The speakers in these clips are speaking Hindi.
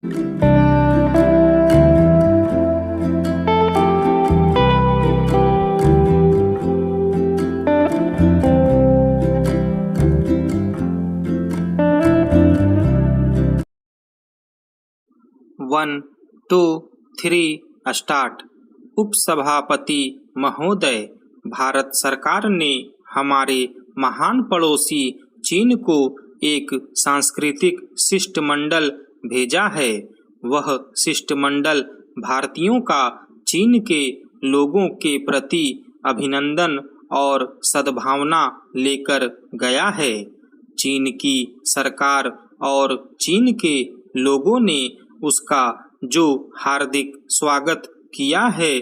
1, 2, 3 स्टार्ट। उपसभापति महोदय, भारत सरकार ने हमारे महान पड़ोसी चीन को एक सांस्कृतिक शिष्टमंडल भेजा है। वह शिष्टमंडल भारतीयों का चीन के लोगों के प्रति अभिनंदन और सद्भावना लेकर गया है। चीन की सरकार और चीन के लोगों ने उसका जो हार्दिक स्वागत किया है,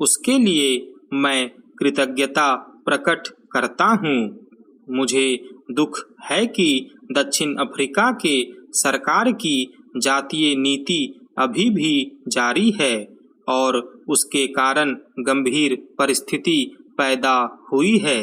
उसके लिए मैं कृतज्ञता प्रकट करता हूँ। मुझे दुख है कि दक्षिण अफ्रीका के सरकार की जातीय नीति अभी भी जारी है और उसके कारण गंभीर परिस्थिति पैदा हुई है।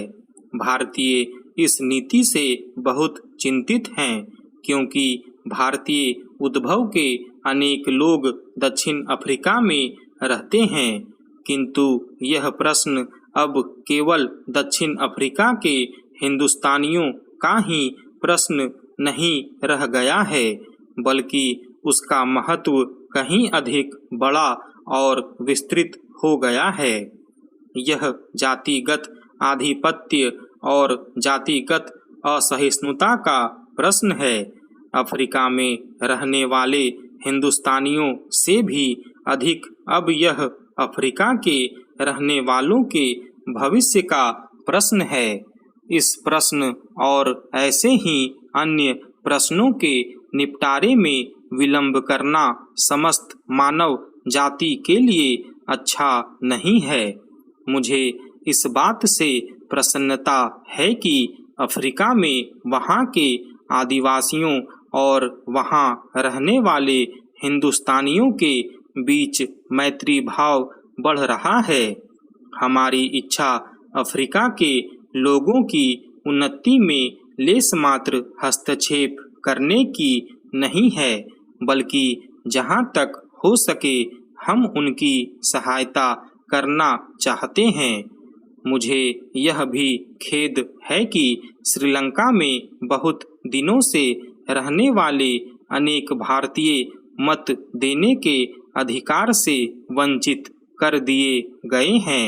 भारतीय इस नीति से बहुत चिंतित हैं, क्योंकि भारतीय उद्भव के अनेक लोग दक्षिण अफ्रीका में रहते हैं, किंतु यह प्रश्न अब केवल दक्षिण अफ्रीका के हिंदुस्तानियों का ही प्रश्न नहीं रह गया है, बल्कि उसका महत्व कहीं अधिक बड़ा और विस्तृत हो गया है। यह जातिगत आधिपत्य और जातिगत असहिष्णुता का प्रश्न है। अफ्रीका में रहने वाले हिंदुस्तानियों से भी अधिक अब यह अफ्रीका के रहने वालों के भविष्य का प्रश्न है। इस प्रश्न और ऐसे ही अन्य प्रश्नों के निपटारे में विलंब करना समस्त मानव जाति के लिए अच्छा नहीं है। मुझे इस बात से प्रसन्नता है कि अफ्रीका में वहाँ के आदिवासियों और वहाँ रहने वाले हिंदुस्तानियों के बीच मैत्री भाव बढ़ रहा है। हमारी इच्छा अफ्रीका के लोगों की उन्नति में लेस मात्र हस्तक्षेप करने की नहीं है, बल्कि जहाँ तक हो सके हम उनकी सहायता करना चाहते हैं। मुझे यह भी खेद है कि श्रीलंका में बहुत दिनों से रहने वाले अनेक भारतीय मत देने के अधिकार से वंचित कर दिए गए हैं।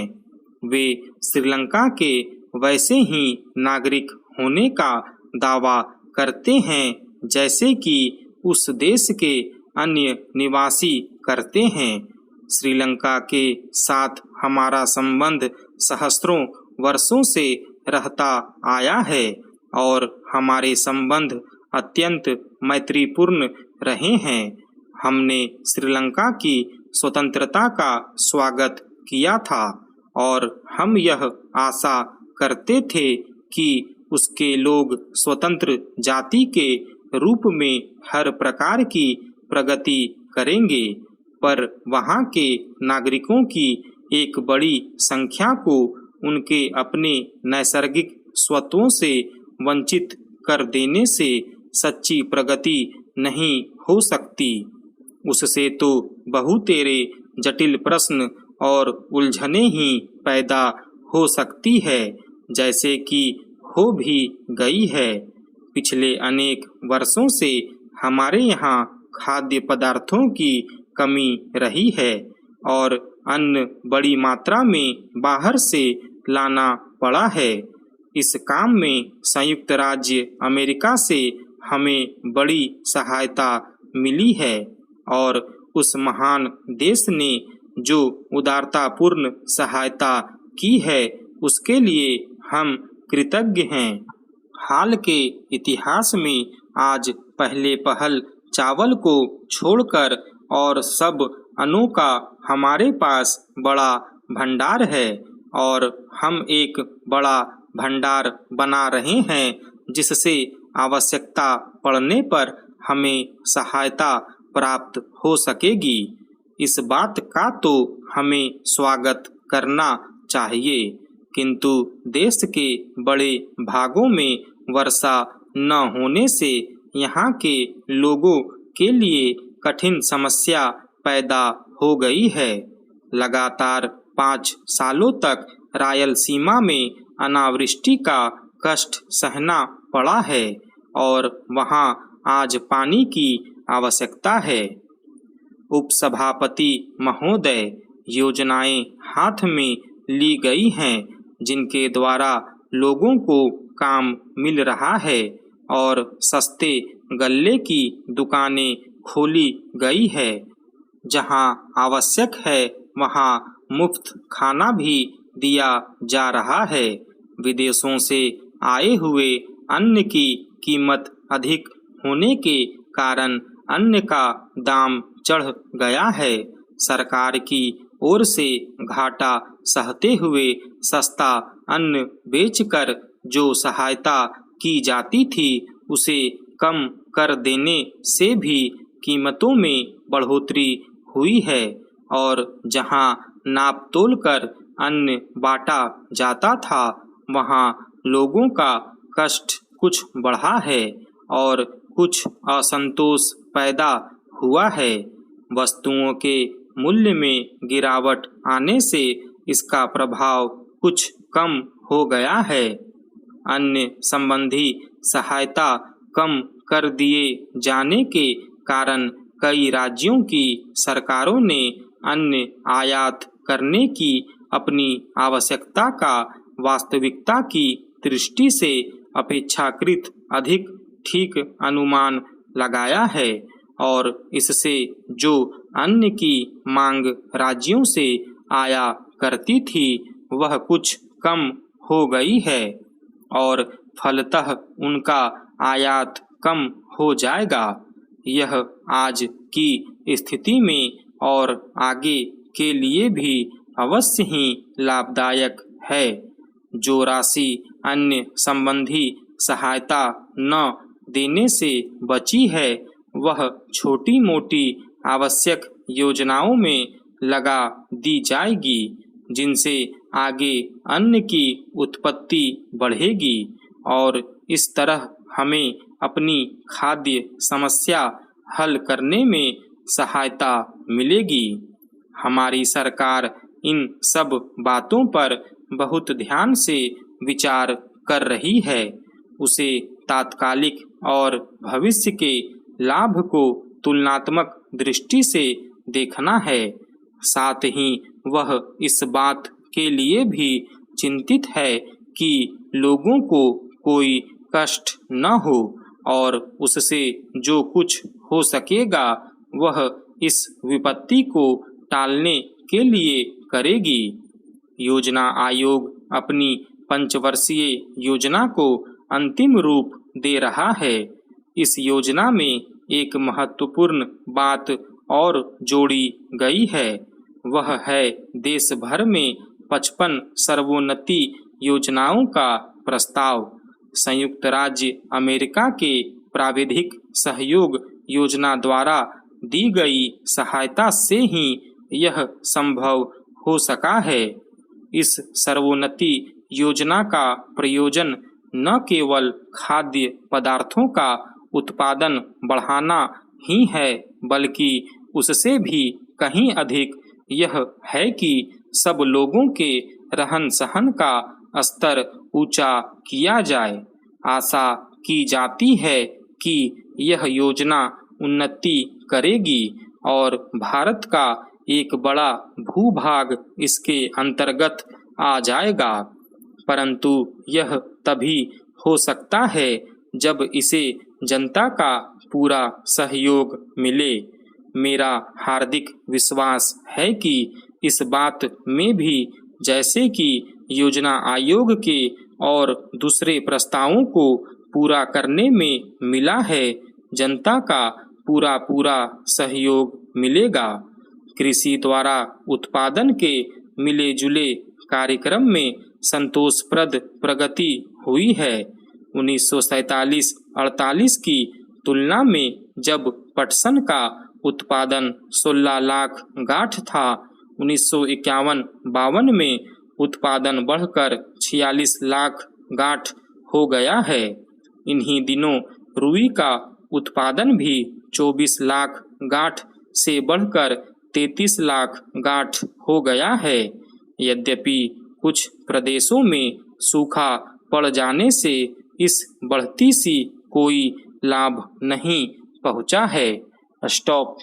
वे श्रीलंका के वैसे ही नागरिक होने का दावा करते हैं जैसे कि उस देश के अन्य निवासी करते हैं। श्रीलंका के साथ हमारा संबंध सहस्त्रों वर्षों से रहता आया है और हमारे संबंध अत्यंत मैत्रीपूर्ण रहे हैं। हमने श्रीलंका की स्वतंत्रता का स्वागत किया था और हम यह आशा करते थे कि उसके लोग स्वतंत्र जाति के रूप में हर प्रकार की प्रगति करेंगे, पर वहाँ के नागरिकों की एक बड़ी संख्या को उनके अपने नैसर्गिक स्वत्वों से वंचित कर देने से सच्ची प्रगति नहीं हो सकती। उससे तो बहुतेरे जटिल प्रश्न और उलझने ही पैदा हो सकती है, जैसे कि हो भी गई है। पिछले अनेक वर्षों से हमारे यहाँ खाद्य पदार्थों की कमी रही है और अन्न बड़ी मात्रा में बाहर से लाना पड़ा है। इस काम में संयुक्त राज्य अमेरिका से हमें बड़ी सहायता मिली है और उस महान देश ने जो उदारतापूर्ण सहायता की है, उसके लिए हम कृतज्ञ हैं। हाल के इतिहास में आज पहले पहल चावल को छोड़कर और सब अन्नों का हमारे पास बड़ा भंडार है और हम एक बड़ा भंडार बना रहे हैं, जिससे आवश्यकता पड़ने पर हमें सहायता प्राप्त हो सकेगी। इस बात का तो हमें स्वागत करना चाहिए, किंतु देश के बड़े भागों में वर्षा न होने से यहाँ के लोगों के लिए कठिन समस्या पैदा हो गई है। लगातार 5 सालों तक रायलसीमा में अनावृष्टि का कष्ट सहना पड़ा है और वहां आज पानी की आवश्यकता है। उपसभापति महोदय, योजनाएं हाथ में ली गई हैं जिनके द्वारा लोगों को काम मिल रहा है और सस्ते गल्ले की दुकानें खोली गई है। जहां आवश्यक है वहां मुफ्त खाना भी दिया जा रहा है। विदेशों से आए हुए अन्न की कीमत अधिक होने के कारण अन्न का दाम चढ़ गया है। सरकार की ओर से घाटा सहते हुए सस्ता अन्न बेचकर जो सहायता की जाती थी उसे कम कर देने से भी कीमतों में बढ़ोतरी हुई है और जहां नाप तोल कर अन्न बांटा जाता था वहां लोगों का कष्ट कुछ बढ़ा है और कुछ असंतोष पैदा हुआ है। वस्तुओं के मूल्य में गिरावट आने से इसका प्रभाव कुछ कम हो गया है। अन्य संबंधी सहायता कम कर दिए जाने के कारण कई राज्यों की सरकारों ने अन्न आयात करने की अपनी आवश्यकता का वास्तविकता की दृष्टि से अपेक्षाकृत अधिक ठीक अनुमान लगाया है और इससे जो अन्न की मांग राज्यों से आया करती थी वह कुछ कम हो गई है और फलतः उनका आयात कम हो जाएगा। यह आज की स्थिति में और आगे के लिए भी अवश्य ही लाभदायक है। जो राशि अन्य संबंधी सहायता न देने से बची है वह छोटी मोटी आवश्यक योजनाओं में लगा दी जाएगी जिनसे आगे अन्न की उत्पत्ति बढ़ेगी और इस तरह हमें अपनी खाद्य समस्या हल करने में सहायता मिलेगी। हमारी सरकार इन सब बातों पर बहुत ध्यान से विचार कर रही है। उसे तात्कालिक और भविष्य के लाभ को तुलनात्मक दृष्टि से देखना है। साथ ही वह इस बात के लिए भी चिंतित है कि लोगों को कोई कष्ट न हो और उससे जो कुछ हो सकेगा वह इस विपत्ति को टालने के लिए करेगी। योजना आयोग अपनी पंचवर्षीय योजना को अंतिम रूप दे रहा है। इस योजना में एक महत्वपूर्ण बात और जोड़ी गई है, वह है देश भर में 55 सर्वोन्नति योजनाओं का प्रस्ताव। संयुक्त राज्य अमेरिका के प्राविधिक सहयोग योजना द्वारा दी गई सहायता से ही यह संभव हो सका है। इस सर्वोन्नति योजना का प्रयोजन न केवल खाद्य पदार्थों का उत्पादन बढ़ाना ही है बल्कि उससे भी कहीं अधिक यह है कि सब लोगों के रहन सहन का स्तर ऊंचा किया जाए। आशा की जाती है कि यह योजना उन्नति करेगी और भारत का एक बड़ा भूभाग इसके अंतर्गत आ जाएगा, परंतु यह तभी हो सकता है जब इसे जनता का पूरा सहयोग मिले। मेरा हार्दिक विश्वास है कि इस बात में भी जैसे कि योजना आयोग के और दूसरे प्रस्तावों को पूरा करने में मिला है, जनता का पूरा सहयोग मिलेगा। कृषि द्वारा उत्पादन के मिले जुले कार्यक्रम में संतोषप्रद प्रगति हुई है। 1947-48 की तुलना में जब पटसन का उत्पादन 16 लाख गांठ था, 1951-52 में उत्पादन बढ़कर 46 लाख गांठ हो गया है। इन्हीं दिनों रुई का उत्पादन भी 24 लाख गांठ से बढ़कर 33 लाख गांठ हो गया है। यद्यपि कुछ प्रदेशों में सूखा पड़ जाने से इस बढ़ती सी कोई लाभ नहीं पहुंचा है। स्टॉप।